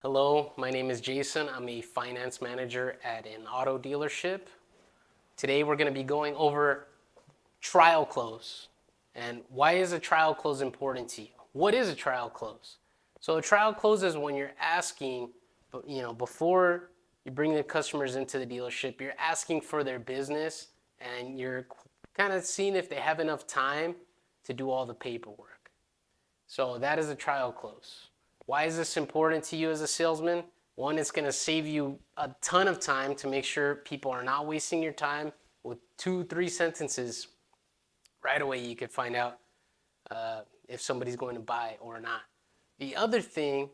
Hello, my name is Jason. I'm a finance manager at an auto dealership. Today we're going to be going over trial close. And why is a trial close important to you? What is a trial close? So a trial close is when you're asking, before you bring the customers into the dealership, you're asking for their business and you're kind of seeing if they have enough time to do all the paperwork. So that is a trial close. Why is this important to you as a salesman? One, it's going to save you a ton of time to make sure people are not wasting your time. With 2, 3 sentences, right away you could find out if somebody's going to buy or not. The other thing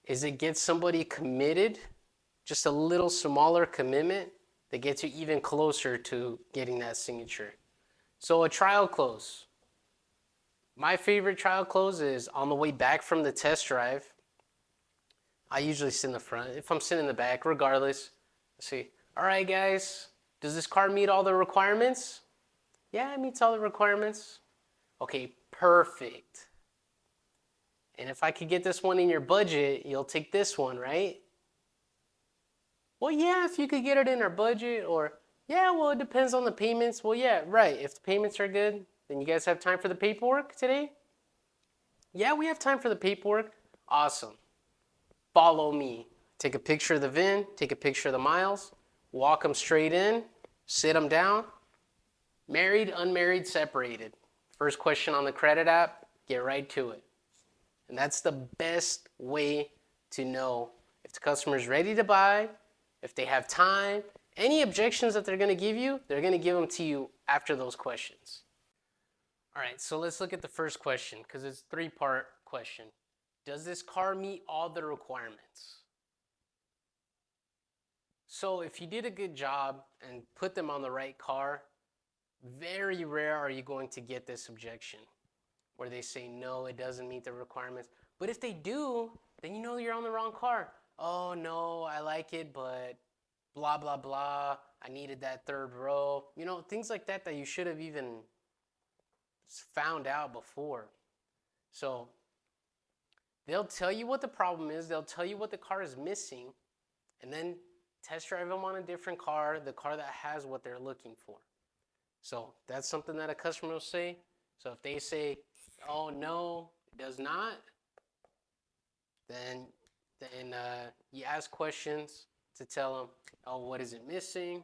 is it gets somebody committed, just a little smaller commitment that gets you even closer to getting that signature. So a trial close. My favorite trial close is on the way back from the test drive. I usually sit in the front. If I'm sitting in the back, regardless, I say, all right, guys, does this car meet all the requirements? Yeah, it meets all the requirements. Okay, perfect. And if I could get this one in your budget, you'll take this one, right? Well, yeah, if you could get it in our budget, or yeah, well, it depends on the payments. Well, yeah, right. If the payments are good, then you guys have time for the paperwork today? Yeah, we have time for the paperwork. Awesome. Follow me. Take a picture of the VIN, take a picture of the miles, walk them straight in, sit them down. Married, unmarried, separated. First question on the credit app, get right to it. And that's the best way to know if the customer is ready to buy, if they have time. Any objections that they're going to give you, they're going to give them to you after those questions. All right, so let's look at the first question because it's a 3-part question. Does this car meet all the requirements? So if you did a good job and put them on the right car, very rare are you going to get this objection where they say, no, it doesn't meet the requirements. But if they do, then you know you're on the wrong car. Oh, no, I like it, but blah, blah, blah. I needed that third row. You know, things like that that you should have even found out before. So they'll tell you what the problem is. They'll tell you what the car is missing. And then test drive them on a different car, the car that has what they're looking for. So that's something that a customer will say. So if they say, oh, no, it does not, then you ask questions to tell them, oh, what is it missing?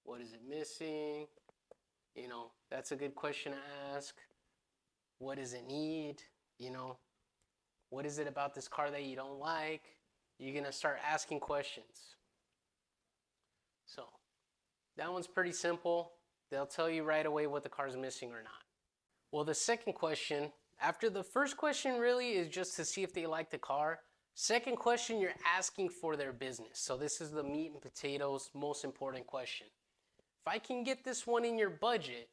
What is it missing? You know, that's a good question to ask. What does it need? You know, what is it about this car that you don't like? You're going to start asking questions. So that one's pretty simple. They'll tell you right away what the car's missing or not. Well, the second question, after the first question really is just to see if they like the car. Second question, you're asking for their business. So this is the meat and potatoes, most important question. If I can get this one in your budget,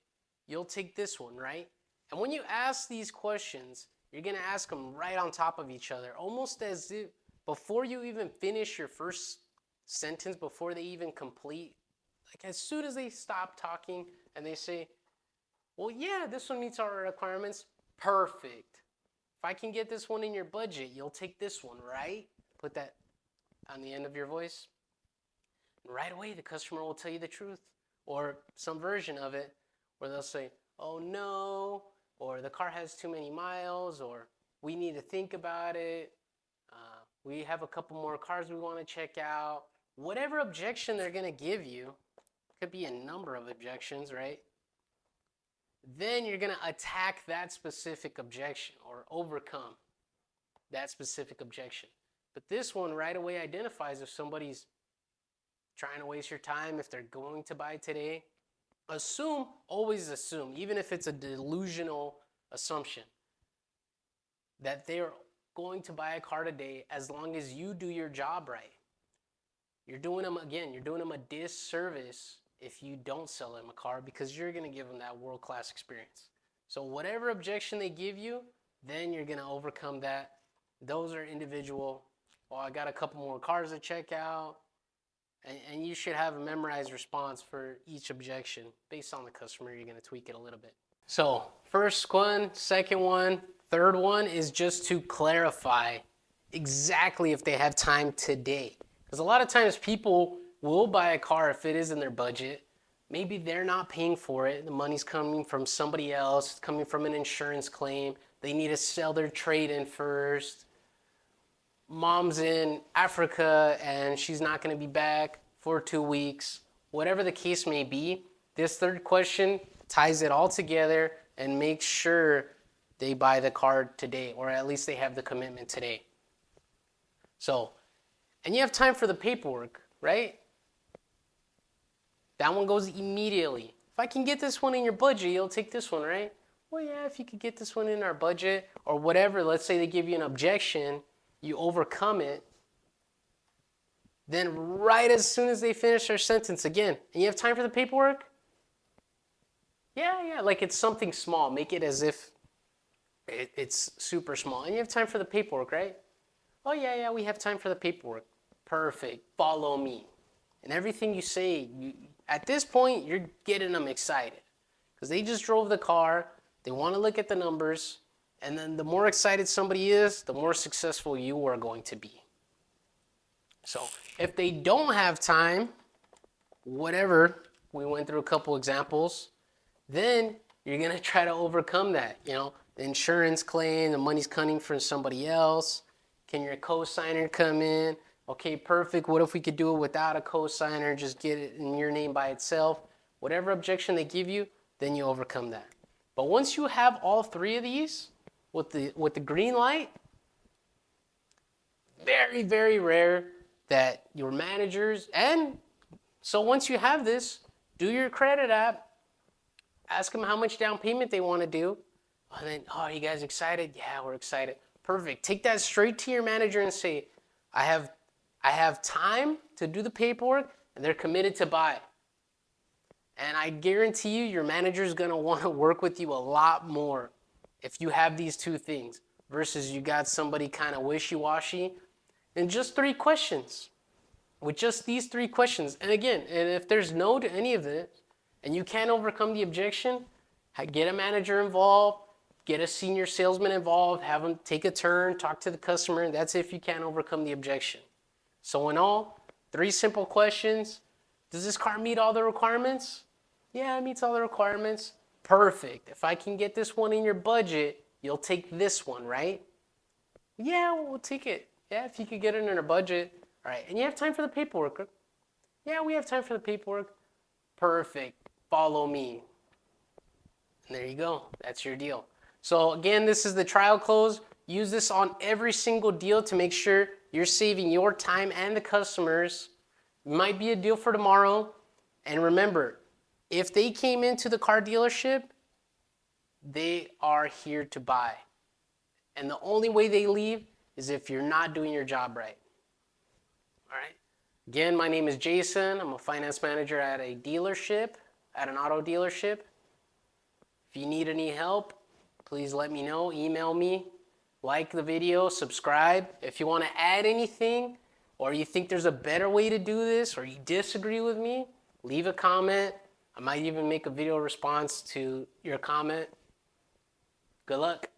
you'll take this one, right? And when you ask these questions, you're going to ask them right on top of each other, almost as if before you even finish your first sentence, before they even complete, like as soon as they stop talking and they say, well, yeah, this one meets our requirements, perfect. If I can get this one in your budget, you'll take this one, right? Put that on the end of your voice. And right away, the customer will tell you the truth, or some version of it where they'll say, oh, no, or the car has too many miles, or we need to think about it. We have a couple more cars we want to check out. Whatever objection they're going to give you, could be a number of objections, right? Then you're going to attack that specific objection or overcome that specific objection. But this one right away identifies if somebody's trying to waste your time, if they're going to buy today. Always assume, even if it's a delusional assumption, that they're going to buy a car today as long as you do your job right. You're doing them a disservice if you don't sell them a car because you're going to give them that world-class experience. So whatever objection they give you, then you're going to overcome that. Those are individual. Well, I got a couple more cars to check out. And you should have a memorized response for each objection. Based on the customer, you're going to tweak it a little bit. So first one, second one, Third one is just to clarify exactly if they have time today. Because a lot of times people will buy a car if it is in their budget. Maybe they're not paying for it. The money's coming from somebody else, it's coming from an insurance claim. They need to sell their trade-in first. Mom's in Africa and she's not going to be back for 2 weeks. Whatever the case may be, this third question ties it all together and makes sure they buy the car today, or at least they have the commitment today. So, and you have time for the paperwork, right? That one goes immediately. If I can get this one in your budget, you'll take this one, right? Well, yeah, if you could get this one in our budget or whatever, let's say they give you an objection, you overcome it. Then right as soon as they finish their sentence again, and you have time for the paperwork? Yeah, like it's something small. Make it as if it's super small. And you have time for the paperwork, right? Oh, yeah, we have time for the paperwork. Perfect. Follow me. And everything you say, at this point, you're getting them excited. Because they just drove the car. They want to look at the numbers. And then the more excited somebody is, the more successful you are going to be. So if they don't have time, whatever, we went through a couple examples, then you're going to try to overcome that. You know, the insurance claim, the money's coming from somebody else. Can your co-signer come in? Okay, perfect. What if we could do it without a co-signer, just get it in your name by itself? Whatever objection they give you, then you overcome that. But once you have all three of these with the green light, very, very rare that your managers, and so once you have this, do your credit app, ask them how much down payment they want to do, and then, oh, are you guys excited? Yeah, we're excited. Perfect. Take that straight to your manager and say, I have time to do the paperwork, and they're committed to buy. And I guarantee you, your manager is going to want to work with you a lot more if you have these two things versus you got somebody kind of wishy-washy. And just 3 questions. With just these 3 questions. And again, and if there's no to any of it, and you can't overcome the objection, get a manager involved, get a senior salesman involved, have them take a turn, talk to the customer. That's if you can't overcome the objection. So in all, 3 simple questions. Does this car meet all the requirements? Yeah, it meets all the requirements. Perfect. If I can get this one in your budget, you'll take this one, right? Yeah, we'll take it. Yeah, if you could get it in our budget. All right, and you have time for the paperwork. Yeah, we have time for the paperwork. Perfect. Follow me. And there you go. That's your deal. So again, this is the trial close. Use this on every single deal to make sure you're saving your time and the customers. It might be a deal for tomorrow. And remember, if they came into the car dealership, they are here to buy. And the only way they leave is if you're not doing your job right. All right. Again, my name is Jason. I'm a finance manager at a dealership, at an auto dealership. If you need any help, please let me know. Email me, like the video, subscribe. If you want to add anything, or you think there's a better way to do this, or you disagree with me, leave a comment. I might even make a video response to your comment. Good luck.